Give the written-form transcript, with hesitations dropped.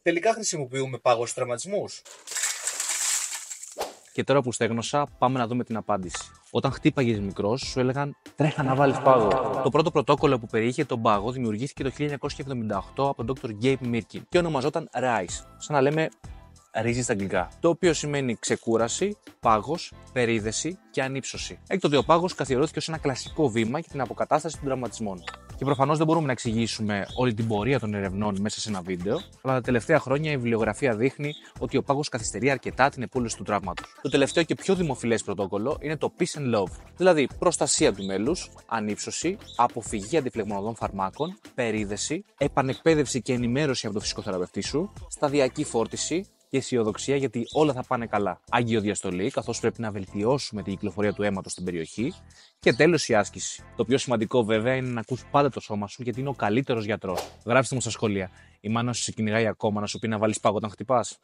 Τελικά χρησιμοποιούμε πάγο στους τραυματισμούς? Και τώρα που στέγνωσα, πάμε να δούμε την απάντηση. Όταν χτύπαγες μικρός, σου έλεγαν τρέχα να βάλεις πάγο. Το πρώτο πρωτόκολλο που περιείχε τον πάγο δημιουργήθηκε το 1978 από τον Dr. Gabe Mirkin και ονομαζόταν RICE, σαν να λέμε ρύζι στα αγγλικά. Το οποίο σημαίνει ξεκούραση, πάγος, περίδεση και ανύψωση. Έκτοτε ο πάγος καθιερώθηκε ως ένα κλασικό βήμα για την αποκατάσταση των τραυματισμών. Και προφανώς δεν μπορούμε να εξηγήσουμε όλη την πορεία των ερευνών μέσα σε ένα βίντεο, αλλά τα τελευταία χρόνια η βιβλιογραφία δείχνει ότι ο πάγος καθυστερεί αρκετά την επούλωση του τραύματος. Το τελευταίο και πιο δημοφιλές πρωτόκολλο είναι το Peace and Love, δηλαδή προστασία του μέλους, ανύψωση, αποφυγή αντιφλεγμονωδών φαρμάκων, περίδεση, επανεκπαίδευση και ενημέρωση από τον φυσικοθεραπευτή σου, σταδιακή φόρτιση και αισιοδοξία γιατί όλα θα πάνε καλά. Αγιοδιαστολή, καθώς πρέπει να βελτιώσουμε την κυκλοφορία του αίματος στην περιοχή. Και τέλος η άσκηση. Το πιο σημαντικό βέβαια είναι να ακούς πάντα το σώμα σου γιατί είναι ο καλύτερος γιατρός. Γράψτε μου στα σχόλια. Η μάνα σου σε κυνηγάει ακόμα να σου πει να βάλεις πάγο όταν χτυπάς.